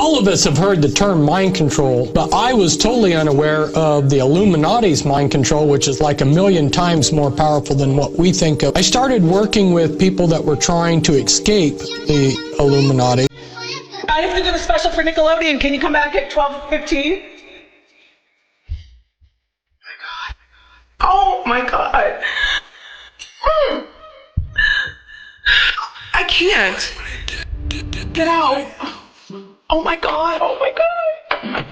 All of us have heard the term mind control, but I was totally unaware of the Illuminati's mind control, which is like 1,000,000 times more powerful than what we think of. I started working with people that were trying to escape the Illuminati. I have to do the special for Nickelodeon. Can you come back at 12:15? Oh my God. I can't. Get out. Oh my God. Oh my God.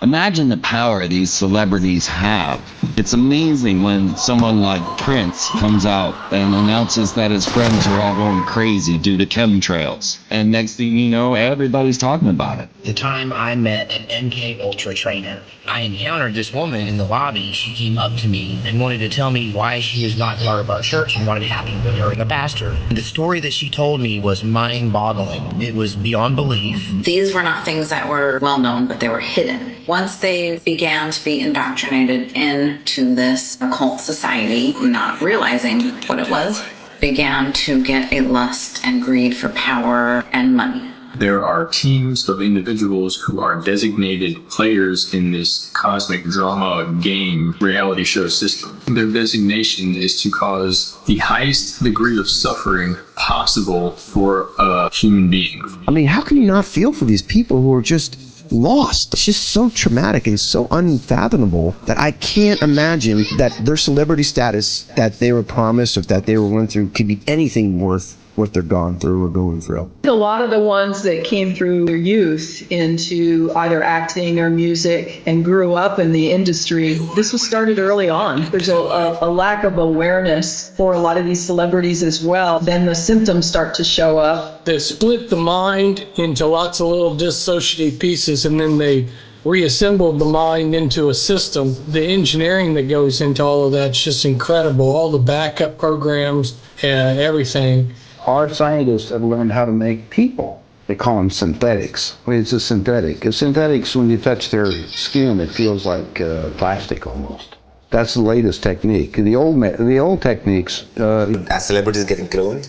Imagine the power these celebrities have. It's amazing when someone like Prince comes out and announces that his friends are all going crazy due to chemtrails. And next thing you know, everybody's talking about it. The time I met an MK Ultra trainer, I encountered this woman in the lobby. She came up to me and wanted to tell me why she was not part of our church and wanted to have me with her and the pastor. The story that she told me was mind-boggling. It was beyond belief. These were not things that were well known, but they were hidden. Once they began to be indoctrinated into this occult society, not realizing what it was, began to get a lust and greed for power and money. There are teams of individuals who are designated players in this cosmic drama game reality show system. Their designation is to cause the highest degree of suffering possible for a human being. I mean, how can you not feel for these people who are just lost? It's just so traumatic and so unfathomable that I can't imagine that their celebrity status that they were promised or that they were went through could be anything worth what they're gone through or going through. A lot of the ones that came through their youth into either acting or music and grew up in the industry, this was started early on. There's a lack of awareness for a lot of these celebrities as well. Then the symptoms start to show up. They split the mind into lots of little dissociative pieces, and then they reassembled the mind into a system. The engineering that goes into all of that's just incredible. All the backup programs and everything. Our scientists have learned how to make people. They call them synthetics. It's a synthetic. A synthetics, when you touch their skin, it feels like plastic almost. That's the latest technique. The old techniques. Are celebrities getting cloned?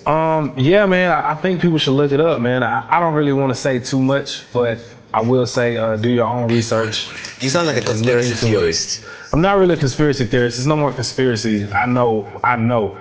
Yeah, man. I think people should look it up, man. I don't really want to say too much, but I will say do your own research. You sound like a conspiracy theorist. I'm not really a conspiracy theorist. There's no more conspiracy. I know.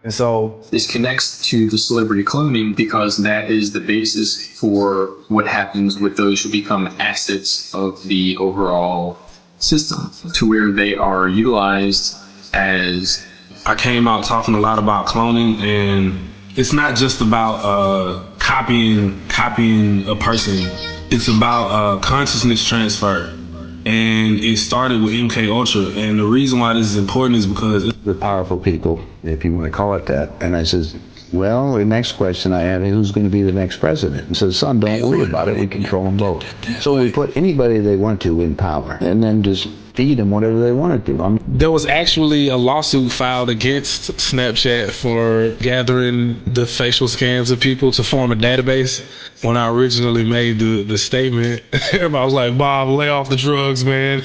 And so this connects to the celebrity cloning because that is the basis for what happens with those who become assets of the overall system, to where they are utilized as... I came out talking a lot about cloning, and it's not just about copying a person. It's about consciousness transfer. And it started with MK Ultra, and the reason why this is important is because the powerful people, if you want to call it that. And I says, well, the next question I had, who's going to be the next president? And says, son, don't worry about it. We control them both. So we put anybody they want to in power, and then just feed them whatever they want to. There was actually a lawsuit filed against Snapchat for gathering the facial scans of people to form a database. When I originally made the statement, everybody was like, Bob, lay off the drugs, man.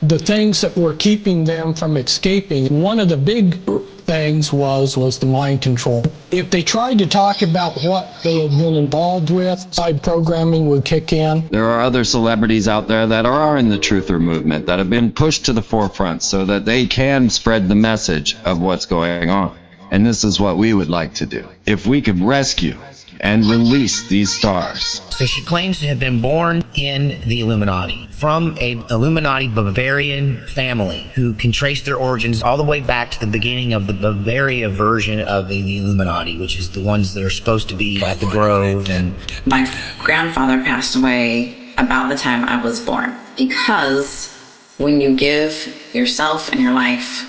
The things that were keeping them from escaping, one of the big things was the mind control. If they tried to talk about what they had been involved with, side programming would kick in. There are other celebrities out there that are in the truther movement that have been pushed to the forefront so that they can spread the message of what's going on. And this is what we would like to do. If we could rescue and release these stars. So she claims to have been born in the Illuminati, from a Illuminati Bavarian family who can trace their origins all the way back to the beginning of the Bavaria version of the Illuminati, which is the ones that are supposed to be at the Grove. And my grandfather passed away about the time I was born, because when you give yourself and your life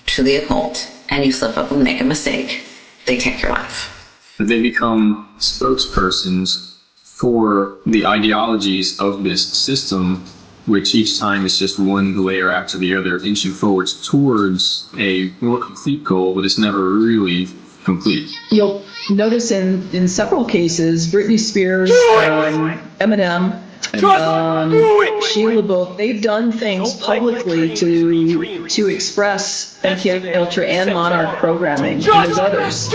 to the occult and you slip up and make a mistake, they take your life. They become spokespersons for the ideologies of this system, which each time is just one layer after the other, inching forwards towards a more complete goal, but it's never really complete. You'll notice in several cases, Britney Spears, Eminem, Sheila LaBeouf, they've done things publicly to express MK Ultra and Monarch programming. And there's others.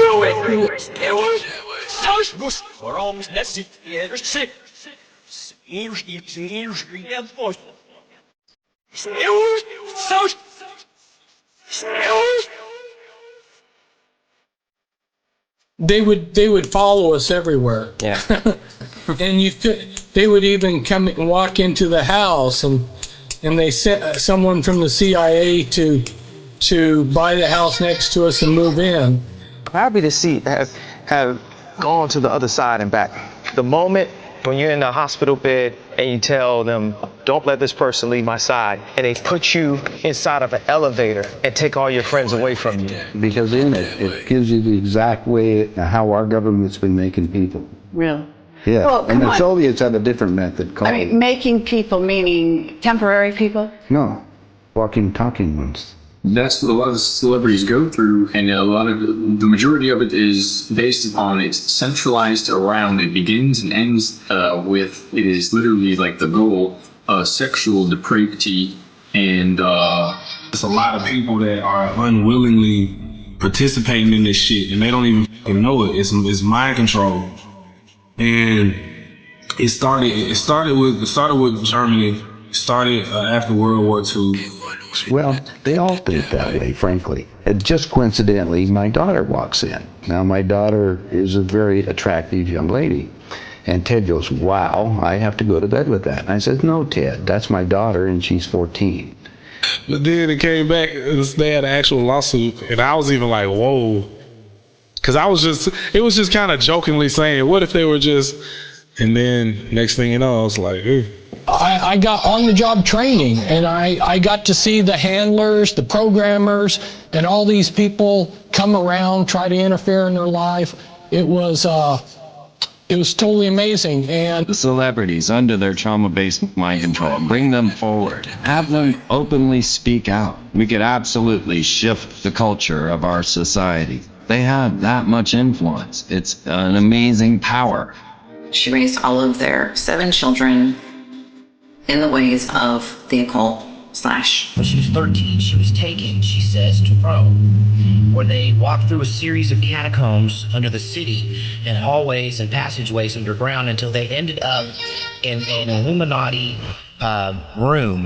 They would follow us everywhere. Yeah. And they would even come and walk into the house, and they sent someone from the CIA to buy the house next to us and move in. Happy to see have gone to the other side and back. The moment when you're in a hospital bed and you tell them, don't let this person leave my side, and they put you inside of an elevator and take all your friends away from you. Because in it gives you the exact way how our government's been making people. Really? Yeah, Well, and come the on. Soviets had a different method called... I mean, making people, meaning temporary people? No, walking, talking ones. That's what a lot of celebrities go through, and the majority of it is based upon it's centralized around, it begins and ends with, it is literally like the goal, sexual depravity, and There's a lot of people that are unwillingly participating in this shit, and they don't even fucking know it. It's mind control, and it started with Germany. It started after World War II. Well, they all think that way, frankly. And just coincidentally, my daughter walks in. Now, my daughter is a very attractive young lady. And Ted goes, wow, I have to go to bed with that. And I said, no, Ted, that's my daughter, and she's 14. But then it came back, they had an actual lawsuit, and I was even like, whoa. Because it was just kind of jokingly saying, what if they were just, and then next thing you know, I was like, ooh. I got on-the-job training, and I got to see the handlers, the programmers, and all these people come around, try to interfere in their life. It was totally amazing. And The celebrities under their trauma-based mind control, bring them forward. Have them openly speak out. We could absolutely shift the culture of our society. They have that much influence. It's an amazing power. She raised all of their 7 children in the ways of the occult / When she was 13, she was taken, she says, to Rome, where they walked through a series of catacombs under the city and hallways and passageways underground until they ended up in an Illuminati room,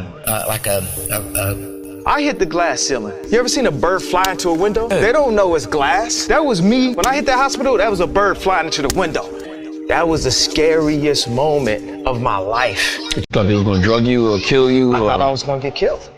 like I hit the glass ceiling. You ever seen a bird fly into a window? They don't know it's glass. That was me. When I hit that hospital, that was a bird flying into the window. That was the scariest moment of my life. You thought they were going to drug you or kill you? I thought I was going to get killed.